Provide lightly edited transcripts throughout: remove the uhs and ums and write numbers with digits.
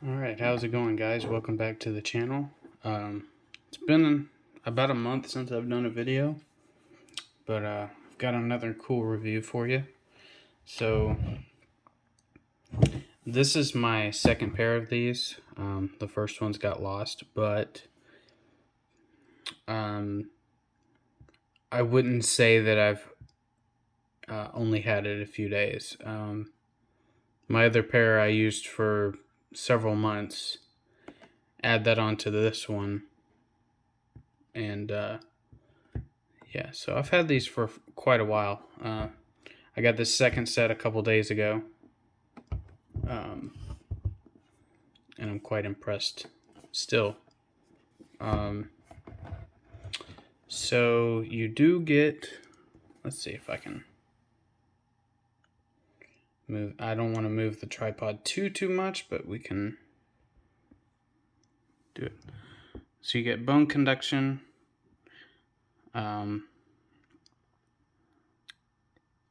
Alright, how's it going, guys? Welcome back to the channel. It's been about a month since I've done a video, but I've got another cool review for you. So, this is my second pair of these. The first one's got lost, but I wouldn't say that I've only had it a few days. My other pair I used for several months. Add that onto this one, and yeah, so I've had these for quite a while. I got this second set a couple days ago, um, and I'm quite impressed still. Um, so you do get, let's see if I can move. I don't want to move the tripod too much, but we can do it. So you get bone conduction through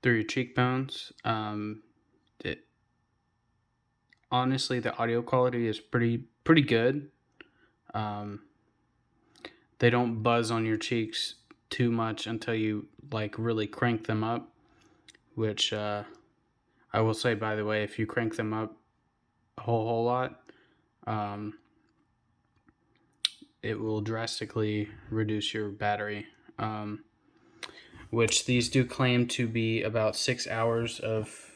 your cheekbones. It honestly, the audio quality is pretty good. They don't buzz on your cheeks too much until you like really crank them up, which I will say, by the way, if you crank them up a whole lot, it will drastically reduce your battery, which these do claim to be about 6 hours of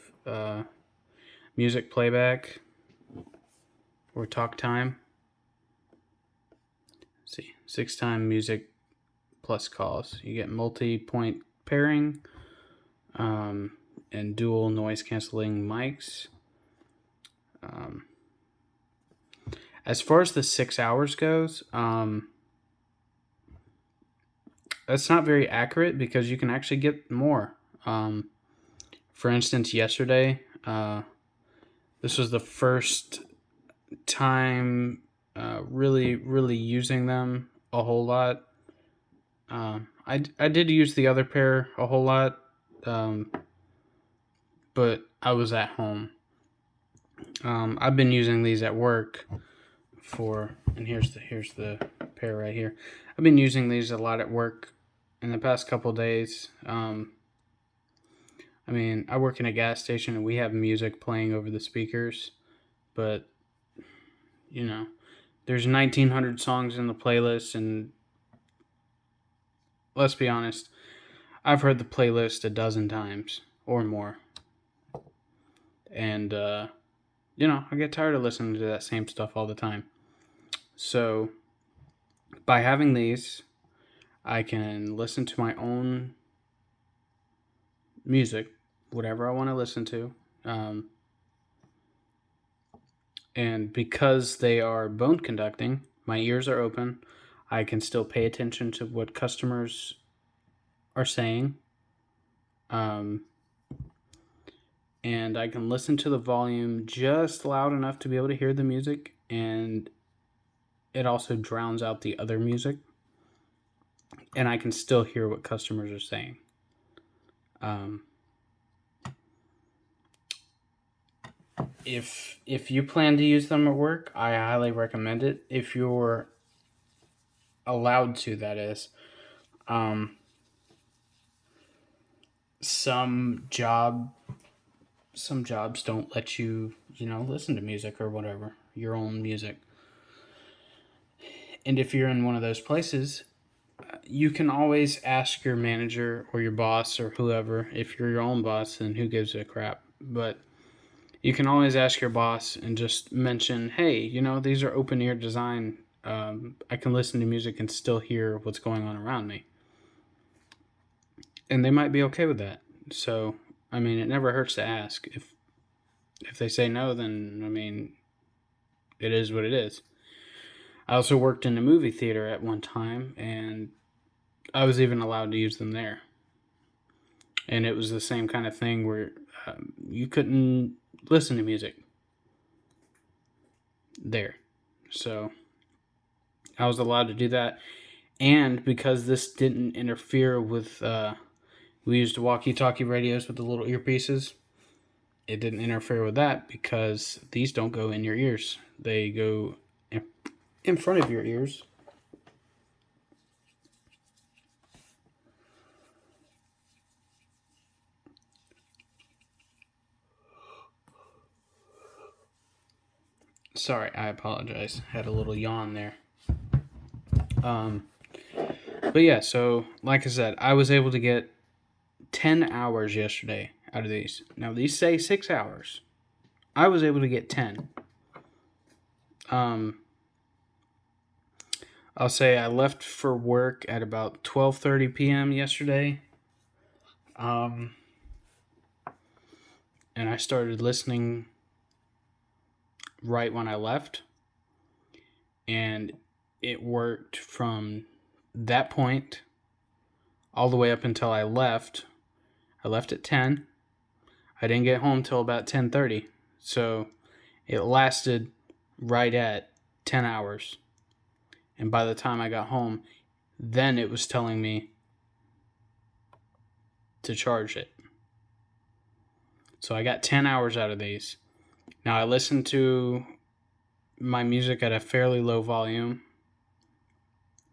music playback or talk time. Let's see, 6-time music plus calls. You get multi-point pairing and dual noise canceling mics. As far as the 6 hours goes, that's not very accurate because you can actually get more. For instance, yesterday, this was the first time really using them a whole lot. I did use the other pair a whole lot, but I was at home. I've been using these at work and here's the pair right here. I've been using these a lot at work in the past couple days. I mean, I work in a gas station and we have music playing over the speakers, but you know, there's 1,900 songs in the playlist, and let's be honest, I've heard the playlist a dozen times or more, and I get tired of listening to that same stuff all the time. So, by having these, I can listen to my own music, whatever I want to listen to. And because they are bone conducting, my ears are open. I can still pay attention to what customers are saying. And I can listen to the volume just loud enough to be able to hear the music, and it also drowns out the other music, and I can still hear what customers are saying. If you plan to use them at work, I highly recommend it. If you're allowed to, that is. Some jobs don't let you, listen to music or whatever, your own music. And if you're in one of those places, you can always ask your manager or your boss or whoever. If you're your own boss, then who gives a crap? But you can always ask your boss and just mention, hey, these are open ear design. I can listen to music and still hear what's going on around me. And they might be okay with that. So, I mean, it never hurts to ask. If they say no, then, I mean, it is what it is. I also worked in a movie theater at one time, and I was even allowed to use them there. And it was the same kind of thing where you couldn't listen to music there. So I was allowed to do that. And because this didn't interfere with, we used walkie-talkie radios with the little earpieces. it didn't interfere with that because these don't go in your ears. They go in front of your ears. Sorry, I apologize. Had a little yawn there. But yeah, so like I said, I was able to get 10 hours yesterday out of these. Now these say 6 hours. I was able to get 10. I'll say I left for work at about 12:30 p.m. yesterday. And I started listening right when I left. And it worked from that point all the way up until I left. I left at 10. I didn't get home till about 10:30. So it lasted right at 10 hours. And by the time I got home, then it was telling me to charge it. So I got 10 hours out of these. Now I listened to my music at a fairly low volume,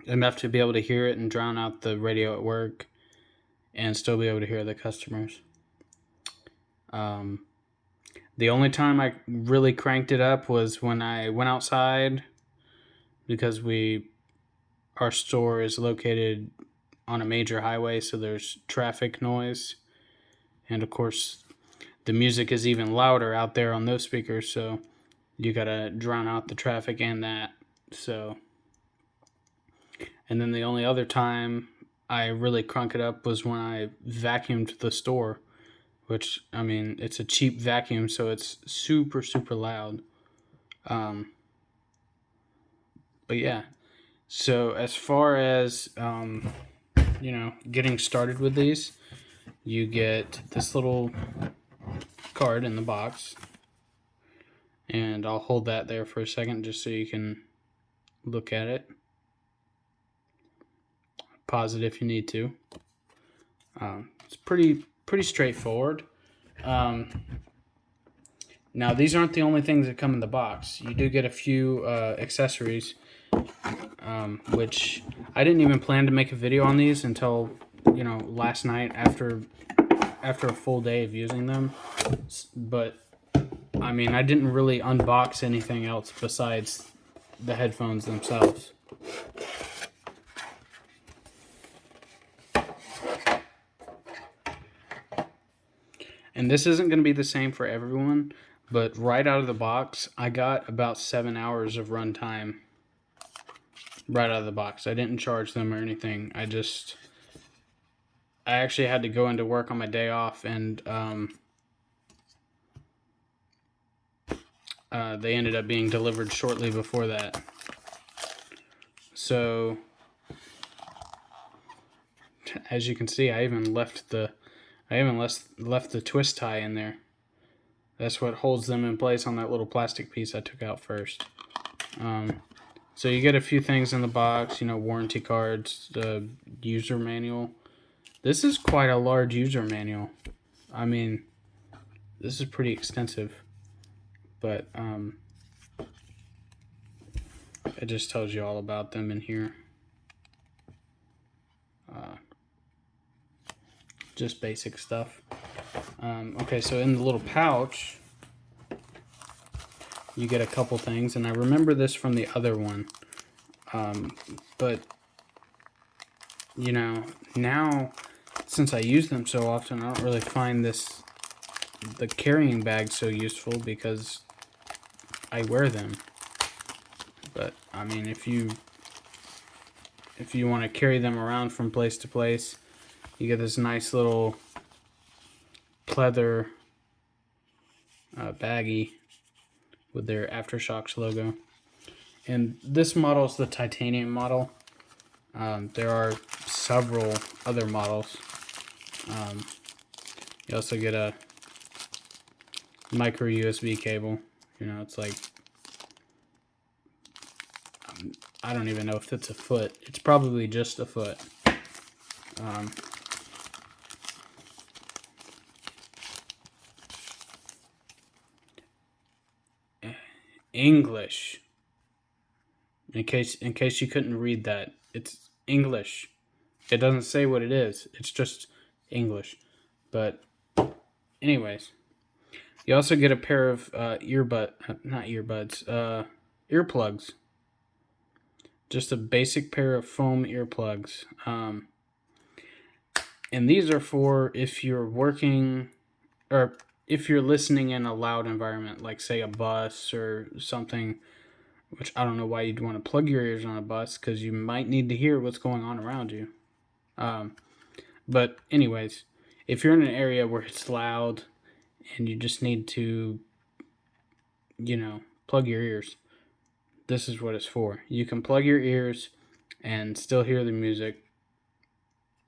enough to be able to hear it and drown out the radio at work and still be able to hear the customers. The only time I really cranked it up was when I went outside, because our store is located on a major highway, so there's traffic noise. And of course, the music is even louder out there on those speakers, so you gotta drown out the traffic and that. So, and then the only other time I really crunk it up was when I vacuumed the store, which, I mean, it's a cheap vacuum, so it's super, super loud. But yeah, so as far as, getting started with these, you get this little card in the box, and I'll hold that there for a second just so you can look at it. Pause it if you need to. It's pretty straightforward. Now, these aren't the only things that come in the box. You do get a few accessories, which I didn't even plan to make a video on these until, last night after a full day of using them. But, I mean, I didn't really unbox anything else besides the headphones themselves. And this isn't going to be the same for everyone, but right out of the box, I got about 7 hours of runtime right out of the box. I didn't charge them or anything. I actually had to go into work on my day off, and they ended up being delivered shortly before that. So, as you can see, I even left the twist tie in there. That's what holds them in place on that little plastic piece I took out first. So you get a few things in the box, warranty cards, the user manual. This is quite a large user manual. I mean, this is pretty extensive. But it just tells you all about them in here. Just basic stuff. Okay, so in the little pouch, you get a couple things, and I remember this from the other one. But, now, since I use them so often, I don't really find the carrying bag so useful because I wear them. But, I mean, if you want to carry them around from place to place, you get this nice little pleather baggie with their Aftershokz logo. And this model is the titanium model. There are several other models. You also get a micro USB cable. It's like, I don't even know if it's a foot. It's probably just a foot. English. In case you couldn't read that, it's English. It doesn't say what it is. It's just English. But anyways, you also get a pair of earplugs. Just a basic pair of foam earplugs. And these are for if you're working or if you're listening in a loud environment, like say a bus or something, which I don't know why you'd want to plug your ears on a bus because you might need to hear what's going on around you. But anyways, if you're in an area where it's loud and you just need to, plug your ears, this is what it's for. You can plug your ears and still hear the music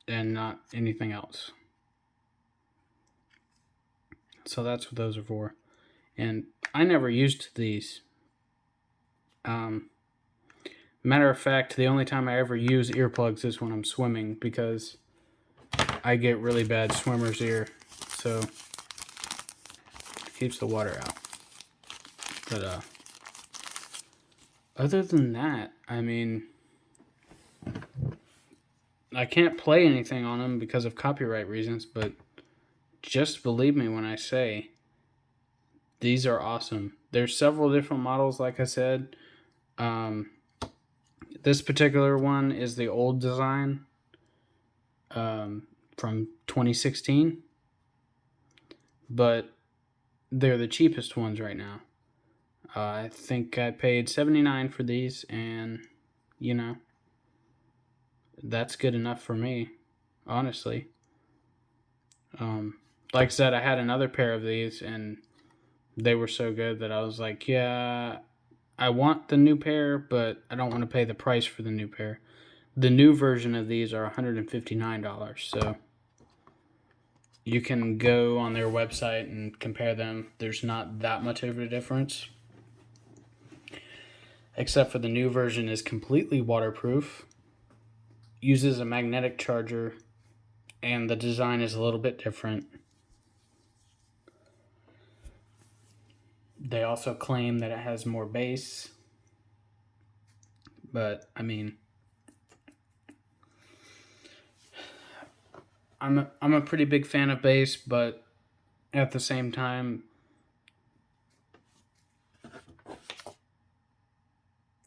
and not anything else. So that's what those are for. And I never used these. Matter of fact, the only time I ever use earplugs is when I'm swimming because I get really bad swimmer's ear. So it keeps the water out. But other than that, I mean, I can't play anything on them because of copyright reasons, but just believe me when I say these are awesome. There's several different models, like I said. This particular one is the old design from 2016, but they're the cheapest ones right now. I think I paid $79 for these, and that's good enough for me, honestly. Like I said, I had another pair of these, and they were so good that I was like, yeah, I want the new pair, but I don't want to pay the price for the new pair. The new version of these are $159, so you can go on their website and compare them. There's not that much of a difference, except for the new version is completely waterproof, uses a magnetic charger, and the design is a little bit different. They also claim that it has more bass, but I mean, I'm a pretty big fan of bass, but at the same time,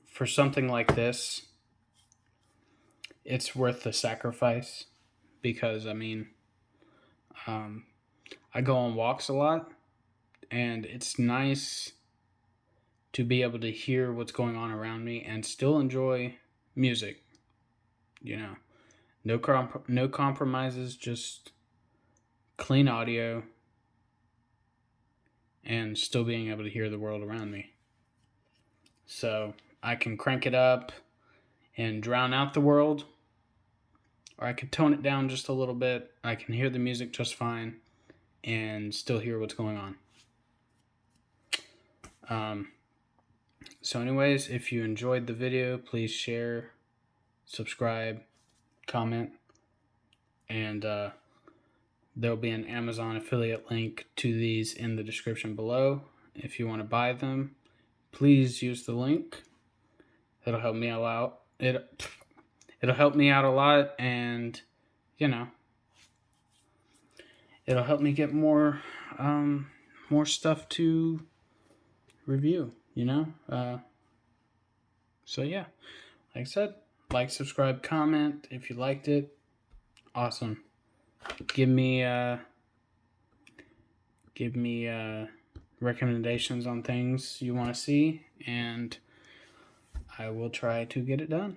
for something like this, it's worth the sacrifice because I mean, I go on walks a lot, and it's nice to be able to hear what's going on around me and still enjoy music. No compromises, just clean audio and still being able to hear the world around me. So I can crank it up and drown out the world, or I can tone it down just a little bit. I can hear the music just fine and still hear what's going on. So anyways, if you enjoyed the video, please share, subscribe, comment, and there'll be an Amazon affiliate link to these in the description below. If you want to buy them, please use the link. It'll help me out. It'll help me out a lot, and it'll help me get more stuff to review. So yeah, like I said, like, subscribe, comment if you liked it. Awesome. Give me recommendations on things you want to see, and I will try to get it done.